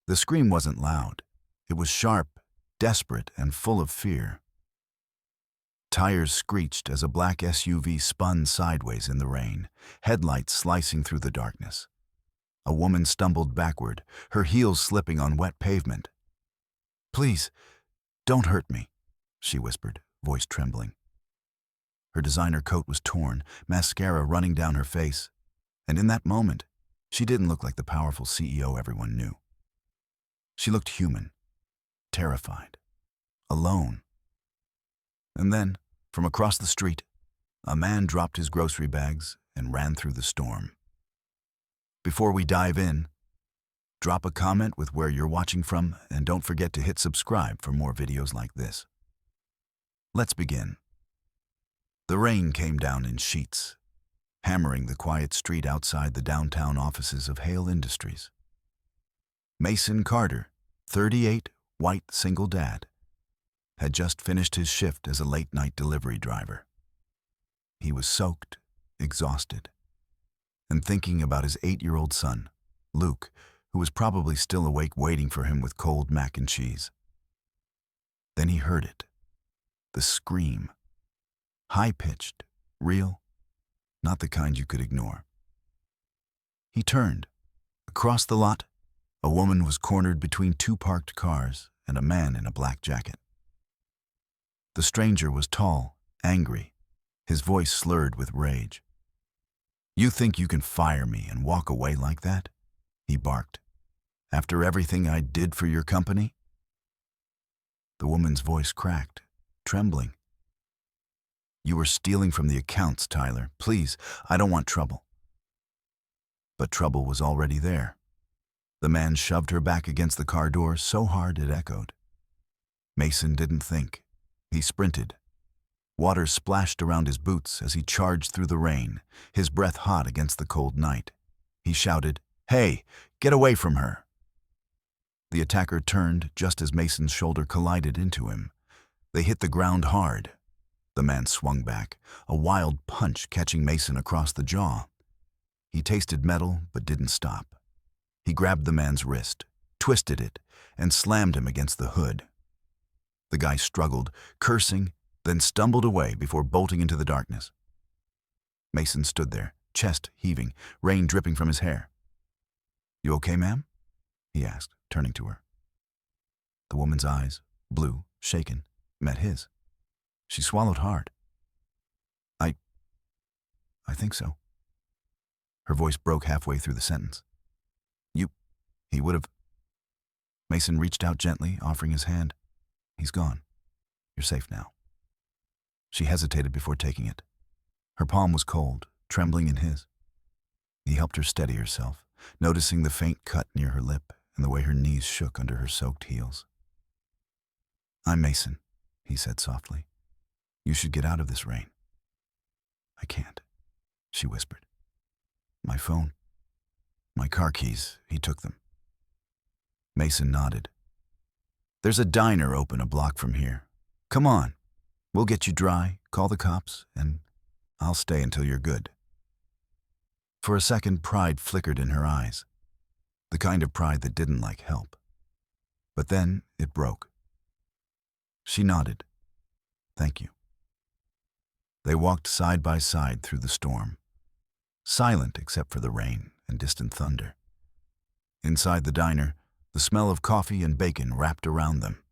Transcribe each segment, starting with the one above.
The scream wasn't loud. It was sharp, desperate, and full of fear. Tires screeched as a black SUV spun sideways in the rain, headlights slicing through the darkness. A woman stumbled backward, her heels slipping on wet pavement. "Please, don't hurt me," she whispered, voice trembling. Her designer coat was torn, mascara running down her face, and in that moment, she didn't look like the powerful CEO everyone knew. She looked human, terrified, alone. And then, from across the street, a man dropped his grocery bags and ran through the storm. Before we dive in, drop a comment with where you're watching from, and don't forget to hit subscribe for more videos like this. Let's begin. The rain came down in sheets, hammering the quiet street outside the downtown offices of Hale Industries. Mason Carter, 38, white single dad, had just finished his shift as a late-night delivery driver. He was soaked, exhausted, and thinking about his 8-year-old son, Luke, who was probably still awake waiting for him with cold mac and cheese. Then he heard it, the scream. High-pitched, real, not the kind you could ignore. He turned. Across the lot, a woman was cornered between two parked cars and a man in a black jacket. The stranger was tall, angry, his voice slurred with rage. "You think you can fire me and walk away like that?" he barked. "After everything I did for your company?" The woman's voice cracked, trembling. "You were stealing from the accounts, Tyler. Please, I don't want trouble." But trouble was already there. The man shoved her back against the car door so hard it echoed. Mason didn't think. He sprinted. Water splashed around his boots as he charged through the rain, his breath hot against the cold night. He shouted, "Hey, get away from her!" The attacker turned just as Mason's shoulder collided into him. They hit the ground hard. The man swung back, a wild punch catching Mason across the jaw. He tasted metal but didn't stop. He grabbed the man's wrist, twisted it, and slammed him against the hood. The guy struggled, cursing, then stumbled away before bolting into the darkness. Mason stood there, chest heaving, rain dripping from his hair. "You okay, ma'am?" he asked, turning to her. The woman's eyes, blue, shaken, met his. She swallowed hard. I think so." Her voice broke halfway through the sentence. He would have... Mason reached out gently, offering his hand. "He's gone. You're safe now." She hesitated before taking it. Her palm was cold, trembling in his. He helped her steady herself, noticing the faint cut near her lip and the way her knees shook under her soaked heels. "I'm Mason," he said softly. "You should get out of this rain." "I can't," she whispered. "My phone, my car keys, he took them." Mason nodded. "There's a diner open a block from here. Come on. We'll get you dry, call the cops, and I'll stay until you're good." For a second, pride flickered in her eyes, the kind of pride that didn't like help. But then it broke. She nodded. "Thank you." They walked side by side through the storm, silent except for the rain and distant thunder. Inside the diner, the smell of coffee and bacon wrapped around them.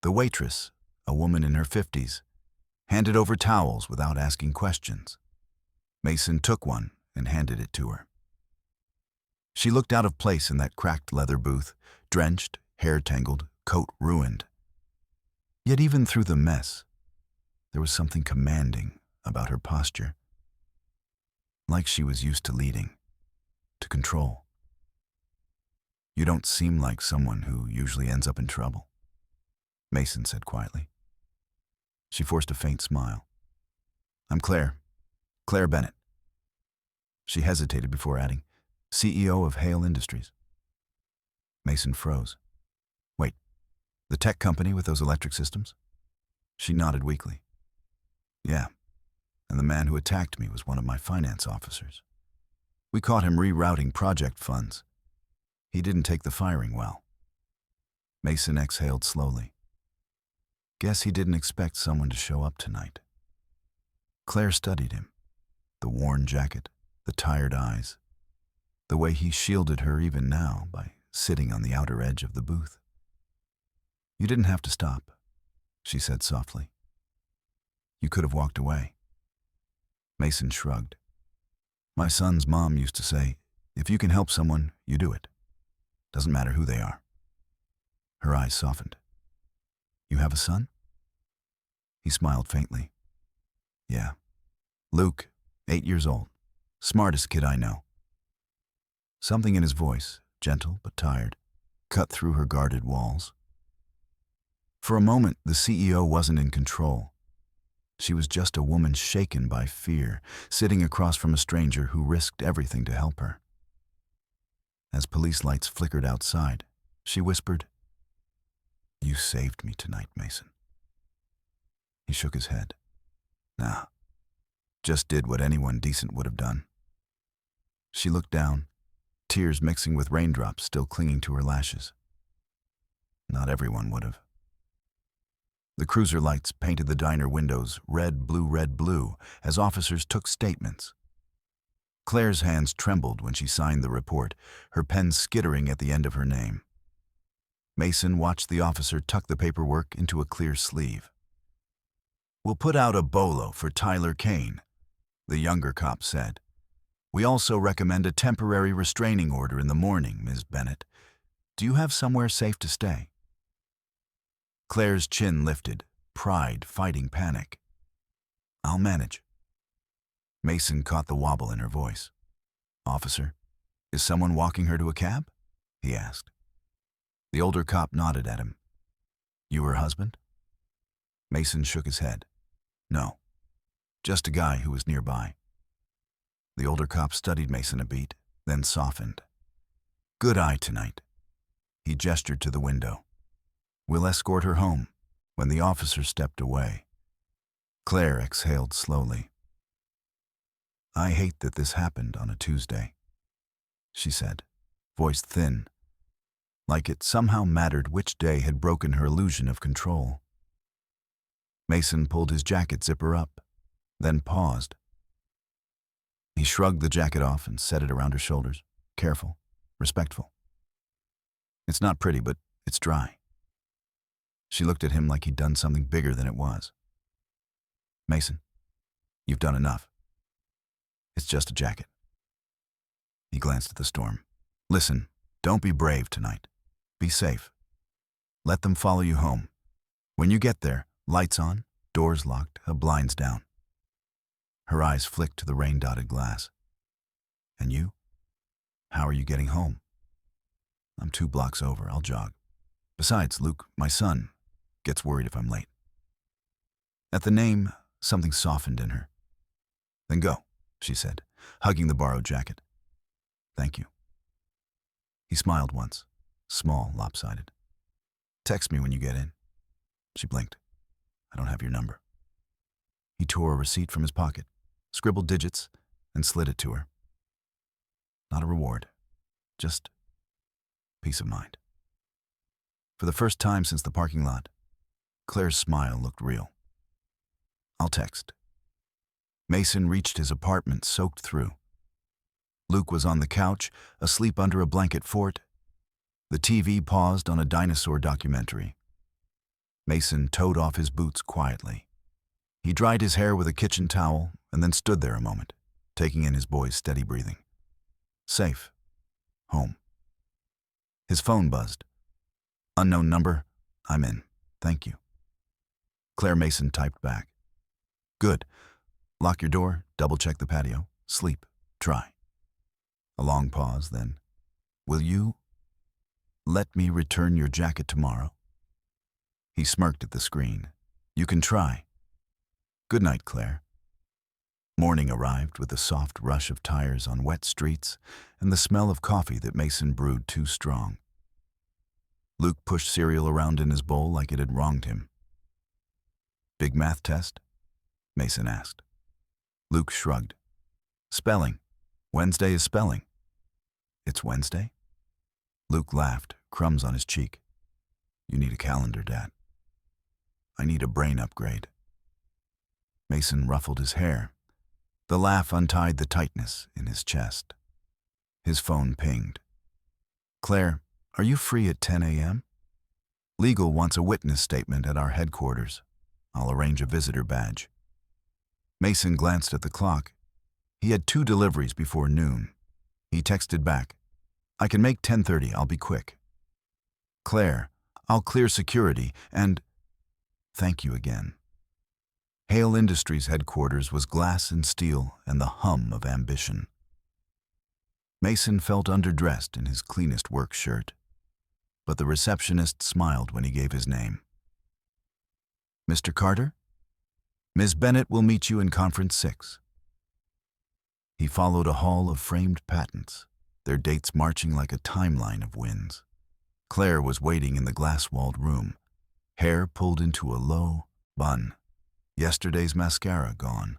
The waitress, a woman in her 50s, handed over towels without asking questions. Mason took one and handed it to her. She looked out of place in that cracked leather booth, drenched, hair tangled, coat ruined. Yet even through the mess, there was something commanding about her posture. Like she was used to leading, to control. "You don't seem like someone who usually ends up in trouble," Mason said quietly. She forced a faint smile. "I'm Claire Bennett." She hesitated before adding, "CEO of Hale Industries." Mason froze. "Wait, the tech company with those electric systems?" She nodded weakly. "Yeah, and the man who attacked me was one of my finance officers. We caught him rerouting project funds. He didn't take the firing well. Mason exhaled slowly. Guess he didn't expect someone to show up tonight. Claire studied him. The worn jacket, the tired eyes, the way he shielded her even now by sitting on the outer edge of the booth. You didn't have to stop, she said softly. You could have walked away. Mason shrugged. My son's mom used to say, if you can help someone, you do it. Doesn't matter who they are. Her eyes softened. You have a son? He smiled faintly. Yeah. Luke, 8 years old. Smartest kid I know. Something in his voice, gentle but tired, cut through her guarded walls. For a moment, the CEO wasn't in control. She was just a woman shaken by fear, sitting across from a stranger who risked everything to help her. As police lights flickered outside, she whispered, You saved me tonight, Mason. He shook his head. Nah, just did what anyone decent would have done. She looked down, tears mixing with raindrops still clinging to her lashes. Not everyone would have. The cruiser lights painted the diner windows red, blue, as officers took statements. Claire's hands trembled when she signed the report, her pen skittering at the end of her name. Mason watched the officer tuck the paperwork into a clear sleeve. We'll put out a bolo for Tyler Kane, the younger cop said. We also recommend a temporary restraining order in the morning, Ms. Bennett. Do you have somewhere safe to stay? Claire's chin lifted, pride fighting panic. I'll manage. Mason caught the wobble in her voice. Officer, is someone walking her to a cab? He asked. The older cop nodded at him. You her husband? Mason shook his head. No, just a guy who was nearby. The older cop studied Mason a beat, then softened. Good eye tonight. He gestured to the window. We'll escort her home. When the officer stepped away, Claire exhaled slowly. I hate that this happened on a Tuesday, she said, voice thin, like it somehow mattered which day had broken her illusion of control. Mason pulled his jacket zipper up, then paused. He shrugged the jacket off and set it around her shoulders, careful, respectful. It's not pretty, but it's dry. She looked at him like he'd done something bigger than it was. Mason, you've done enough. It's just a jacket. He glanced at the storm. Listen, don't be brave tonight. Be safe. Let them follow you home. When you get there, lights on, doors locked, blinds down. Her eyes flicked to the rain-dotted glass. And you? How are you getting home? I'm 2 blocks over. I'll jog. Besides, Luke, my son, gets worried if I'm late. At the name, something softened in her. Then go, she said, hugging the borrowed jacket. Thank you. He smiled once, small, lopsided. Text me when you get in. She blinked. I don't have your number. He tore a receipt from his pocket, scribbled digits, and slid it to her. Not a reward, just peace of mind. For the first time since the parking lot, Claire's smile looked real. I'll text. Mason reached his apartment soaked through. Luke was on the couch, asleep under a blanket fort. The TV paused on a dinosaur documentary. Mason toed off his boots quietly. He dried his hair with a kitchen towel and then stood there a moment, taking in his boy's steady breathing. Safe. Home. His phone buzzed. Unknown number. I'm in. Thank you. Claire Mason typed back. Good. Lock your door, double-check the patio, sleep, try. A long pause, then. Will you let me return your jacket tomorrow? He smirked at the screen. You can try. Good night, Claire. Morning arrived with a soft rush of tires on wet streets and the smell of coffee that Mason brewed too strong. Luke pushed cereal around in his bowl like it had wronged him. Big math test? Mason asked. Luke shrugged. Spelling. Wednesday is spelling. It's Wednesday? Luke laughed, crumbs on his cheek. You need a calendar, Dad. I need a brain upgrade. Mason ruffled his hair. The laugh untied the tightness in his chest. His phone pinged. Claire, are you free at 10 a.m.? Legal wants a witness statement at our headquarters. I'll arrange a visitor badge. Mason glanced at the clock. He had 2 deliveries before noon. He texted back, I can make 10:30, I'll be quick. Claire, I'll clear security and… Thank you again. Hale Industries headquarters was glass and steel and the hum of ambition. Mason felt underdressed in his cleanest work shirt, but the receptionist smiled when he gave his name. Mr. Carter? Ms. Bennett will meet you in Conference 6. He followed a hall of framed patents, their dates marching like a timeline of wins. Claire was waiting in the glass-walled room, hair pulled into a low bun, yesterday's mascara gone,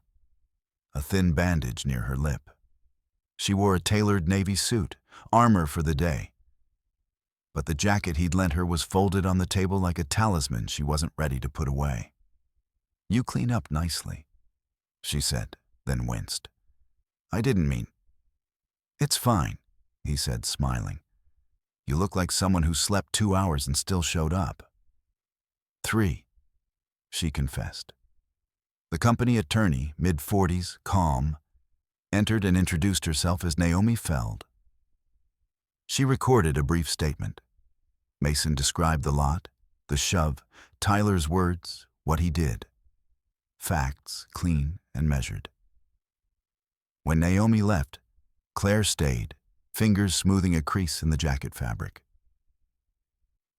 a thin bandage near her lip. She wore a tailored navy suit, armor for the day. But the jacket he'd lent her was folded on the table like a talisman she wasn't ready to put away. You clean up nicely, she said, then winced. I didn't mean. It's fine, he said, smiling. You look like someone who slept 2 hours and still showed up. 3, she confessed. The company attorney, mid-40s, calm, entered and introduced herself as Naomi Feld. She recorded a brief statement. Mason described the lot, the shove, Tyler's words, what he did. Facts, clean and measured. When Naomi left, Claire stayed, fingers smoothing a crease in the jacket fabric.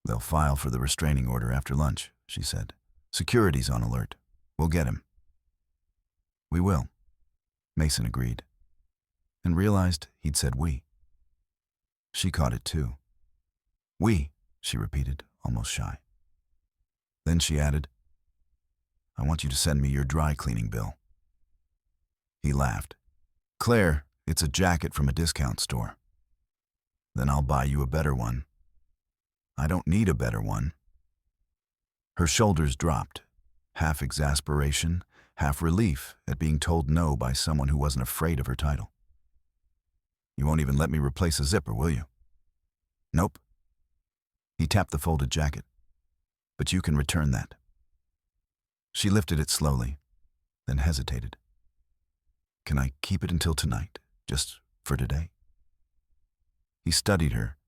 They'll file for the restraining order after lunch, she said. Security's on alert. We'll get him. We will, Mason agreed, and realized he'd said we. She caught it too. We, she repeated, almost shy. Then she added, I want you to send me your dry cleaning bill. He laughed. Claire, it's a jacket from a discount store. Then I'll buy you a better one. I don't need a better one. Her shoulders dropped, half exasperation, half relief at being told no by someone who wasn't afraid of her title. You won't even let me replace a zipper, will you? Nope. He tapped the folded jacket. But you can return that. She lifted it slowly, then hesitated. Can I keep it until tonight, just for today? He studied her,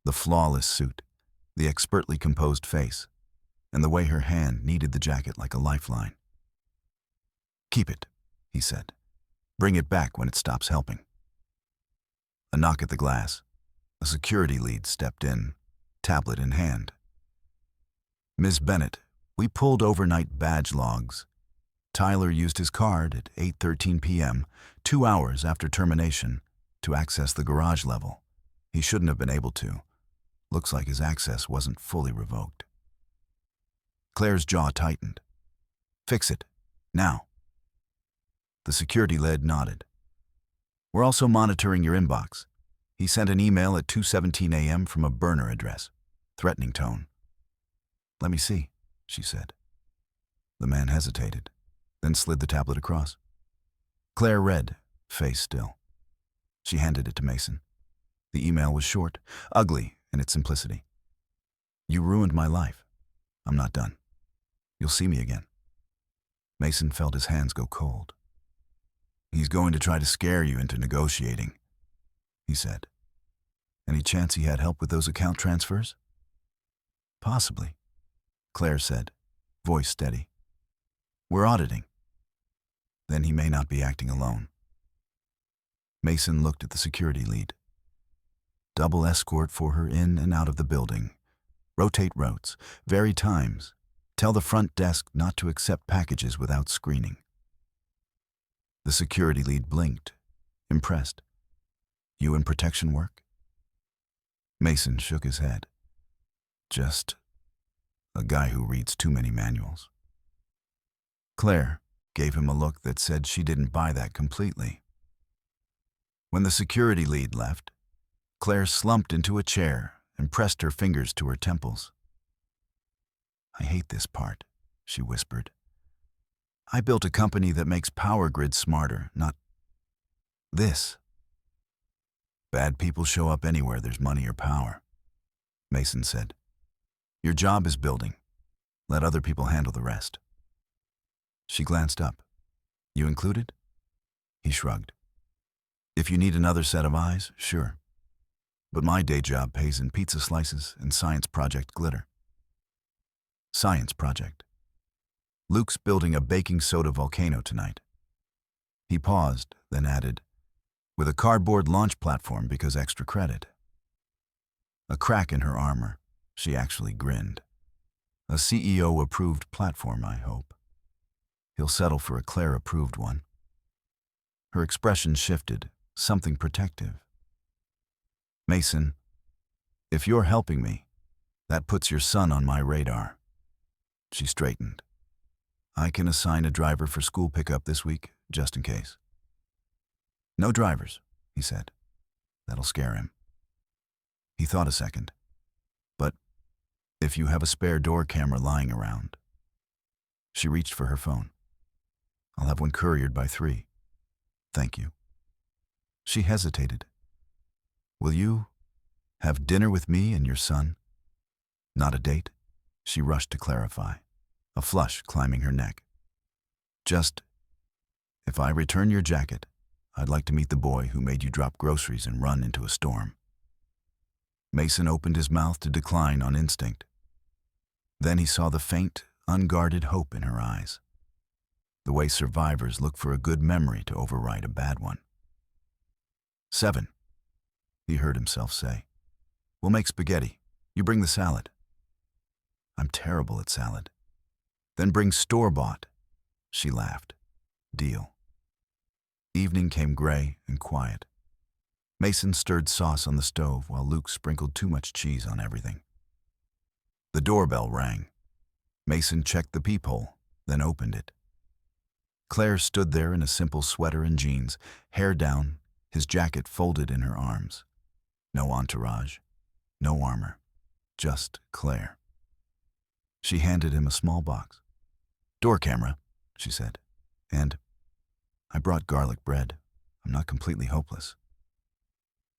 the flawless suit, the expertly composed face, and the way her hand kneaded the jacket like a lifeline. Keep it, he said. Bring it back when it stops helping. A knock at the glass. A security lead stepped in, tablet in hand. Ms. Bennett, we pulled overnight badge logs. Tyler used his card at 8:13 p.m., 2 hours after termination, to access the garage level. He shouldn't have been able to. Looks like his access wasn't fully revoked. Claire's jaw tightened. Fix it. Now. The security lead nodded. We're also monitoring your inbox. He sent an email at 2:17 a.m. from a burner address. Threatening tone. Let me see, she said. The man hesitated, then slid the tablet across. Claire read, face still. She handed it to Mason. The email was short, ugly in its simplicity. You ruined my life. I'm not done. You'll see me again. Mason felt his hands go cold. He's going to try to scare you into negotiating, he said. Any chance he had help with those account transfers? Possibly, Claire said, voice steady. We're auditing. Then he may not be acting alone. Mason looked at the security lead. Double escort for her in and out of the building. Rotate routes, vary times. Tell the front desk not to accept packages without screening. The security lead blinked, impressed. You in protection work? Mason shook his head. Just a guy who reads too many manuals. Claire gave him a look that said she didn't buy that completely. When the security lead left, Claire slumped into a chair and pressed her fingers to her temples. "I hate this part," she whispered. "I built a company that makes power grids smarter, not this." "Bad people show up anywhere there's money or power," Mason said. "Your job is building. Let other people handle the rest." She glanced up. "You included?" He shrugged. "If you need another set of eyes, sure. But my day job pays in pizza slices and science project glitter." Science project. "Luke's building a baking soda volcano tonight." He paused, then added, "With a cardboard launch platform because extra credit." A crack in her armor. She actually grinned. "A CEO-approved platform, I hope. He'll settle for a Claire-approved one." Her expression shifted, something protective. "Mason, if you're helping me, that puts your son on my radar." She straightened. "I can assign a driver for school pickup this week, just in case." "No drivers," he said. "That'll scare him." He thought a second. "But if you have a spare door camera lying around." She reached for her phone. "I'll have one couriered by 3. Thank you." She hesitated. "Will you have dinner with me and your son?" "Not a date?" She rushed to clarify, a flush climbing her neck. "Just, if I return your jacket, I'd like to meet the boy who made you drop groceries and run into a storm." Mason opened his mouth to decline on instinct. Then he saw the faint, unguarded hope in her eyes. The way survivors look for a good memory to override a bad one. 7, he heard himself say. "We'll make spaghetti. You bring the salad." "I'm terrible at salad." "Then bring store-bought." She laughed. "Deal." Evening came gray and quiet. Mason stirred sauce on the stove while Luke sprinkled too much cheese on everything. The doorbell rang. Mason checked the peephole, then opened it. Claire stood there in a simple sweater and jeans, hair down, his jacket folded in her arms. No entourage, no armor, just Claire. She handed him a small box. "Door camera," she said. "And I brought garlic bread. I'm not completely hopeless."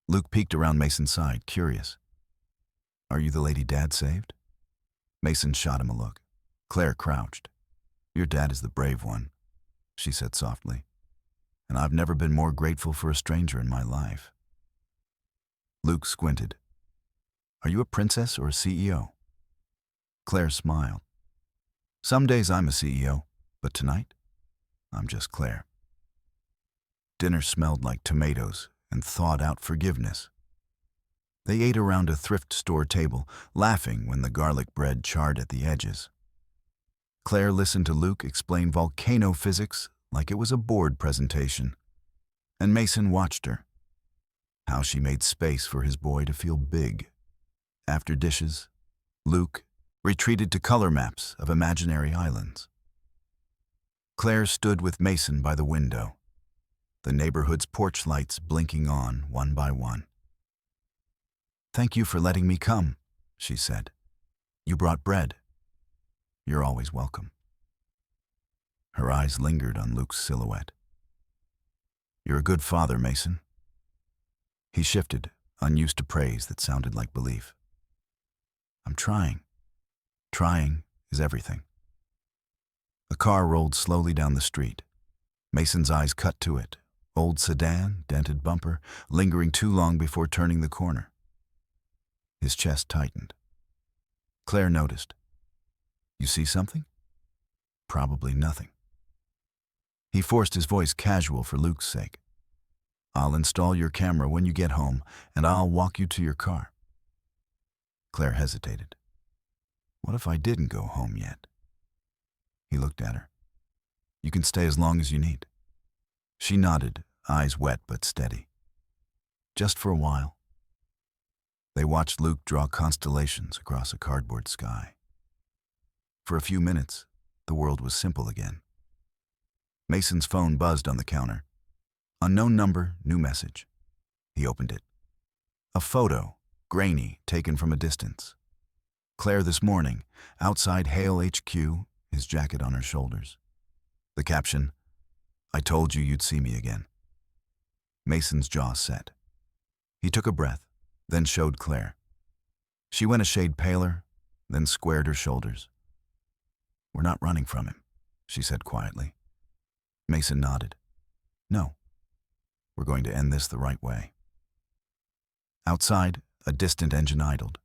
Luke peeked around Mason's side, curious. "Are you the lady Dad saved?" Mason shot him a look. Claire crouched. "Your dad is the brave one," she said softly. "And I've never been more grateful for a stranger in my life." Luke squinted. "Are you a princess or a CEO?" Claire smiled. "Some days I'm a CEO, but tonight, I'm just Claire." Dinner smelled like tomatoes and thawed-out forgiveness. They ate around a thrift store table, laughing when the garlic bread charred at the edges. Claire listened to Luke explain volcano physics like it was a board presentation, and Mason watched her. How she made space for his boy to feel big. After dishes, Luke retreated to color maps of imaginary islands. Claire stood with Mason by the window, the neighborhood's porch lights blinking on one by one. "Thank you for letting me come," she said. "You brought bread." "You're always welcome." Her eyes lingered on Luke's silhouette. "You're a good father, Mason." He shifted, unused to praise that sounded like belief. "I'm trying. Trying is everything." A car rolled slowly down the street. Mason's eyes cut to it. Old sedan, dented bumper, lingering too long before turning the corner. His chest tightened. Claire noticed. "You see something?" "Probably nothing." He forced his voice casual for Luke's sake. "I'll install your camera when you get home, and I'll walk you to your car." Claire hesitated. "What if I didn't go home yet?" He looked at her. "You can stay as long as you need." She nodded, eyes wet but steady. "Just for a while." They watched Luke draw constellations across a cardboard sky. For a few minutes, the world was simple again. Mason's phone buzzed on the counter. Unknown number, new message. He opened it. A photo, grainy, taken from a distance. Claire this morning, outside Hale HQ, his jacket on her shoulders. The caption, "I told you you'd see me again." Mason's jaw set. He took a breath, then showed Claire. She went a shade paler, then squared her shoulders. "We're not running from him," she said quietly. Mason nodded. "No, we're going to end this the right way." Outside, a distant engine idled.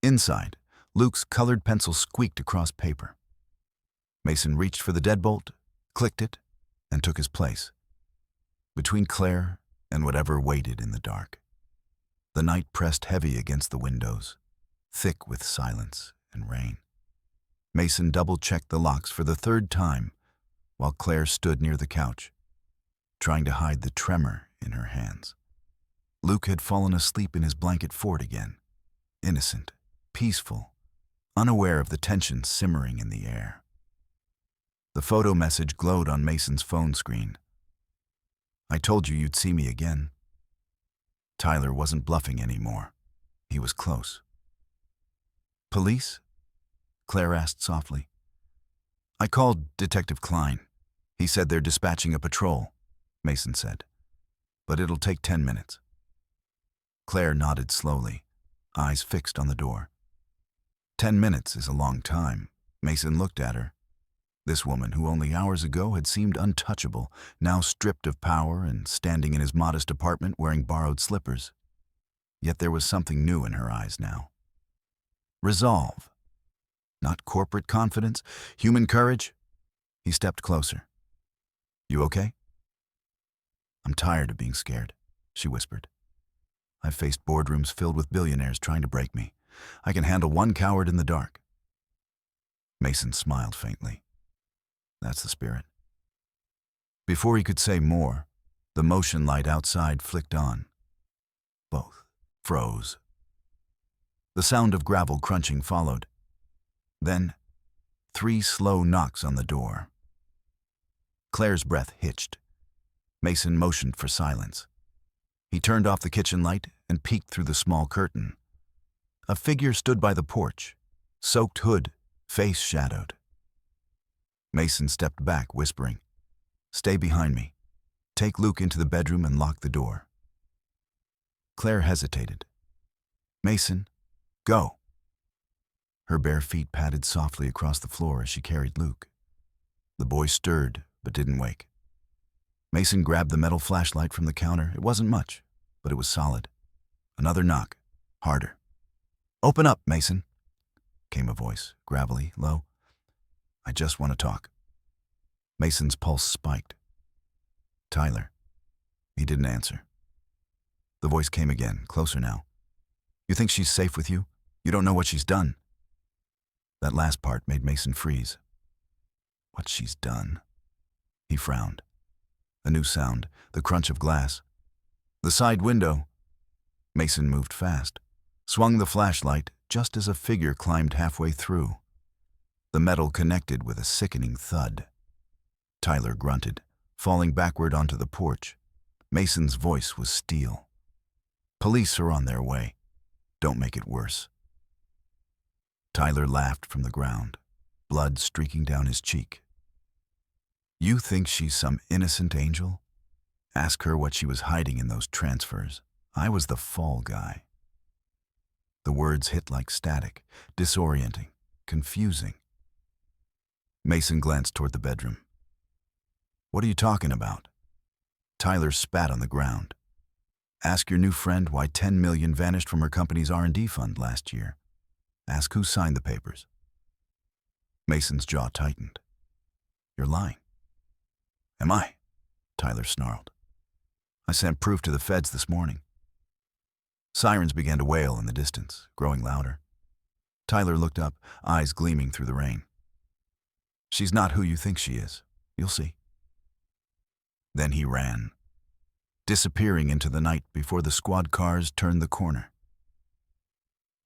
Inside, Luke's colored pencil squeaked across paper. Mason reached for the deadbolt, clicked it, and took his place, between Claire and whatever waited in the dark. The night pressed heavy against the windows, thick with silence and rain. Mason double-checked the locks for the third time while Claire stood near the couch, trying to hide the tremor in her hands. Luke had fallen asleep in his blanket fort again, innocent, peaceful, unaware of the tension simmering in the air. The photo message glowed on Mason's phone screen. "I told you you'd see me again." Tyler wasn't bluffing anymore. He was close. "Police?" Claire asked softly. "I called Detective Klein. He said they're dispatching a patrol," Mason said. "But it'll take 10 minutes. Claire nodded slowly, eyes fixed on the door. 10 minutes is a long time. Mason looked at her. This woman, who only hours ago had seemed untouchable, now stripped of power and standing in his modest apartment wearing borrowed slippers. Yet there was something new in her eyes now. Resolve. Not corporate confidence, human courage. He stepped closer. "You okay?" "I'm tired of being scared," she whispered. "I've faced boardrooms filled with billionaires trying to break me. I can handle one coward in the dark." Mason smiled faintly. "That's the spirit." Before he could say more, the motion light outside flicked on. Both froze. The sound of gravel crunching followed. Then, 3 slow knocks on the door. Claire's breath hitched. Mason motioned for silence. He turned off the kitchen light and peeked through the small curtain. A figure stood by the porch, soaked hood, face shadowed. Mason stepped back, whispering, "Stay behind me. Take Luke into the bedroom and lock the door." Claire hesitated. "Mason, go." Her bare feet padded softly across the floor as she carried Luke. The boy stirred, but didn't wake. Mason grabbed the metal flashlight from the counter. It wasn't much, but it was solid. Another knock, harder. "Open up, Mason," came a voice, gravelly, low. "I just want to talk." Mason's pulse spiked. "Tyler." He didn't answer. The voice came again, closer now. "You think she's safe with you? You don't know what she's done." That last part made Mason freeze. "What she's done?" He frowned. A new sound, the crunch of glass. The side window. Mason moved fast, swung the flashlight just as a figure climbed halfway through. The metal connected with a sickening thud. Tyler grunted, falling backward onto the porch. Mason's voice was steel. "Police are on their way. Don't make it worse." Tyler laughed from the ground, blood streaking down his cheek. "You think she's some innocent angel? Ask her what she was hiding in those transfers. I was the fall guy." The words hit like static, disorienting, confusing. Mason glanced toward the bedroom. "What are you talking about?" Tyler spat on the ground. "Ask your new friend why 10 million vanished from her company's R&D fund last year. Ask who signed the papers." Mason's jaw tightened. "You're lying." "Am I?" Tyler snarled. "I sent proof to the feds this morning." Sirens began to wail in the distance, growing louder. Tyler looked up, eyes gleaming through the rain. "She's not who you think she is. You'll see." Then he ran, disappearing into the night before the squad cars turned the corner.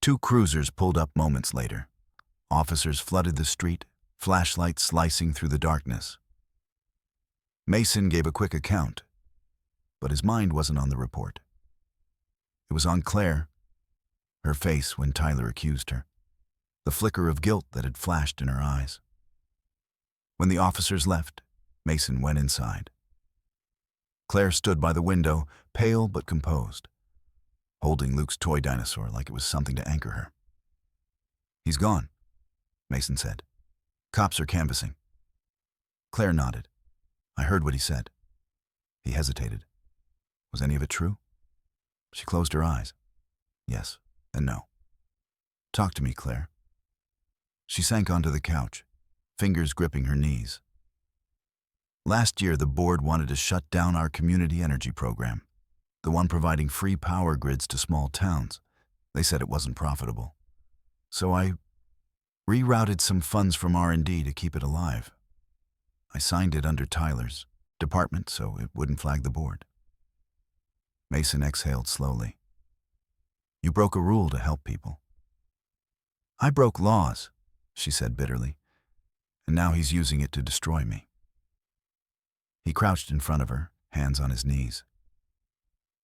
2 cruisers pulled up moments later. Officers flooded the street, flashlights slicing through the darkness. Mason gave a quick account, but his mind wasn't on the report. It was on Claire, her face when Tyler accused her, the flicker of guilt that had flashed in her eyes. When the officers left, Mason went inside. Claire stood by the window, pale but composed, holding Luke's toy dinosaur like it was something to anchor her. "He's gone," Mason said. "Cops are canvassing." Claire nodded. "I heard what he said." He hesitated. Was any of it true? She closed her eyes. Yes and no. "Talk to me, Claire." She sank onto the couch, fingers gripping her knees. "Last year, the board wanted to shut down our community energy program, the one providing free power grids to small towns. They said it wasn't profitable. So I rerouted some funds from R&D to keep it alive. I signed it under Tyler's department so it wouldn't flag the board." Mason exhaled slowly. "You broke a rule to help people." "I broke laws," she said bitterly, "and now he's using it to destroy me." He crouched in front of her, hands on his knees.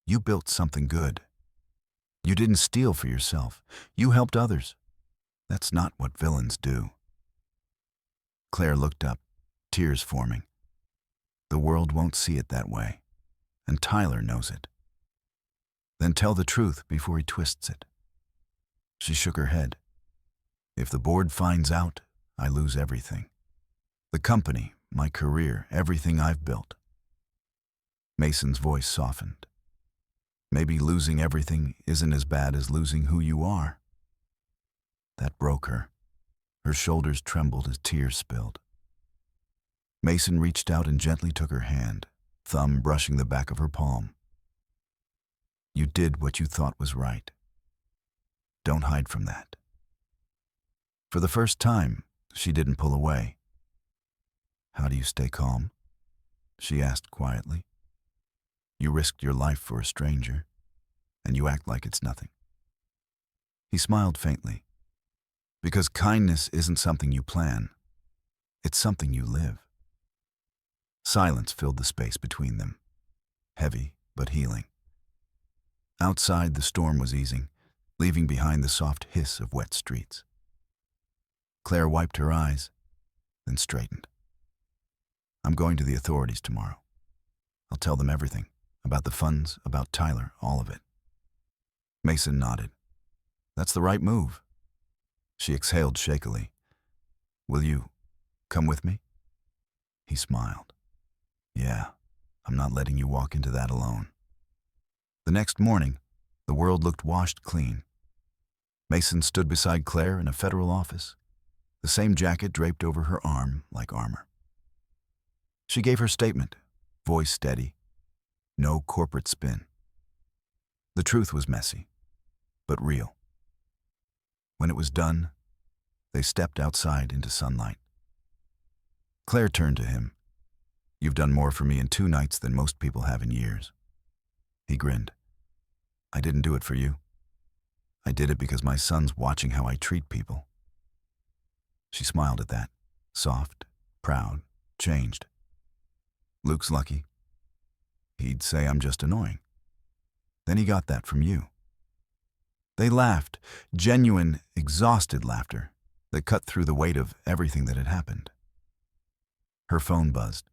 "You built something good. You didn't steal for yourself. You helped others. That's not what villains do." Claire looked up, tears forming. The world won't see it that way, and Tyler knows it. Then tell the truth before he twists it. She shook her head. "If the board finds out, I lose everything. The company, my career, everything I've built." Mason's voice softened. "Maybe losing everything isn't as bad as losing who you are." That broke her. Her shoulders trembled as tears spilled. Mason reached out and gently took her hand, thumb brushing the back of her palm. "You did what you thought was right. Don't hide from that." For the first time, she didn't pull away. "How do you stay calm?" she asked quietly. "You risked your life for a stranger, and you act like it's nothing." He smiled faintly. "Because kindness isn't something you plan. It's something you live." Silence filled the space between them, heavy but healing. Outside, the storm was easing, leaving behind the soft hiss of wet streets. Claire wiped her eyes, then straightened. "I'm going to the authorities tomorrow. I'll tell them everything, about the funds, about Tyler, all of it." Mason nodded. "That's the right move." She exhaled shakily. "Will you come with me?" He smiled. "Yeah, I'm not letting you walk into that alone." The next morning, the world looked washed clean. Mason stood beside Claire in a federal office, the same jacket draped over her arm like armor. She gave her statement, voice steady, no corporate spin. The truth was messy, but real. When it was done, they stepped outside into sunlight. Claire turned to him. "You've done more for me in 2 nights than most people have in years." He grinned. "I didn't do it for you. I did it because my son's watching how I treat people." She smiled at that, soft, proud, changed. "Luke's lucky. He'd say I'm just annoying. Then he got that from you." They laughed, genuine, exhausted laughter that cut through the weight of everything that had happened. Her phone buzzed.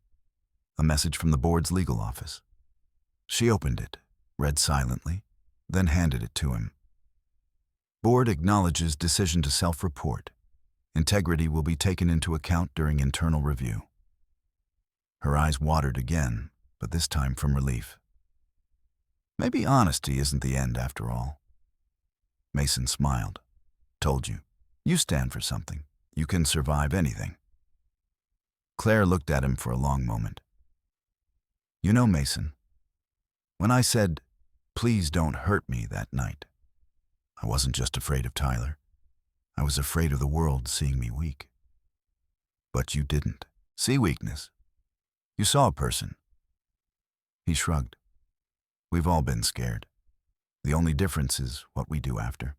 A message from the board's legal office. She opened it, read silently, then handed it to him. "Board acknowledges decision to self-report. Integrity will be taken into account during internal review." Her eyes watered again, but this time from relief. Maybe honesty isn't the end after all. Mason smiled. "Told you. You stand for something. You can survive anything." Claire looked at him for a long moment. "You know, Mason, when I said, 'Please don't hurt me' that night, I wasn't just afraid of Tyler. I was afraid of the world seeing me weak. But you didn't see weakness. You saw a person." He shrugged. "We've all been scared. The only difference is what we do after."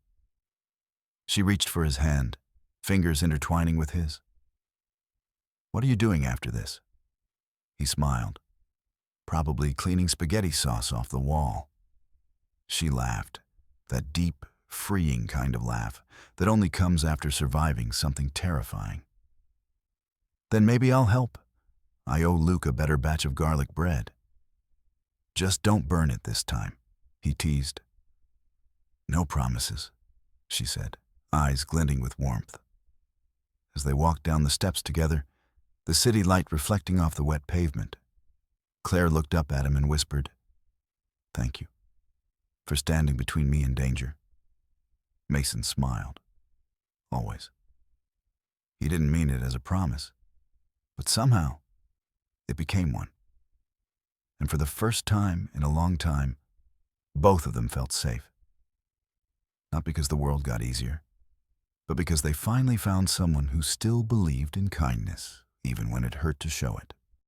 She reached for his hand, fingers intertwining with his. "What are you doing after this?" He smiled. "Probably cleaning spaghetti sauce off the wall." She laughed, that deep, freeing kind of laugh that only comes after surviving something terrifying. Then maybe I'll help. I owe Luke a better batch of garlic bread. Just don't burn it this time, he teased. No promises, she said, eyes glinting with warmth. As they walked down the steps together, the city light reflecting off the wet pavement, Claire looked up at him and whispered, "Thank you for standing between me and danger." Mason smiled. Always. He didn't mean it as a promise, but somehow it became one. And for the first time in a long time, both of them felt safe. Not because the world got easier, but because they finally found someone who still believed in kindness, even when it hurt to show it.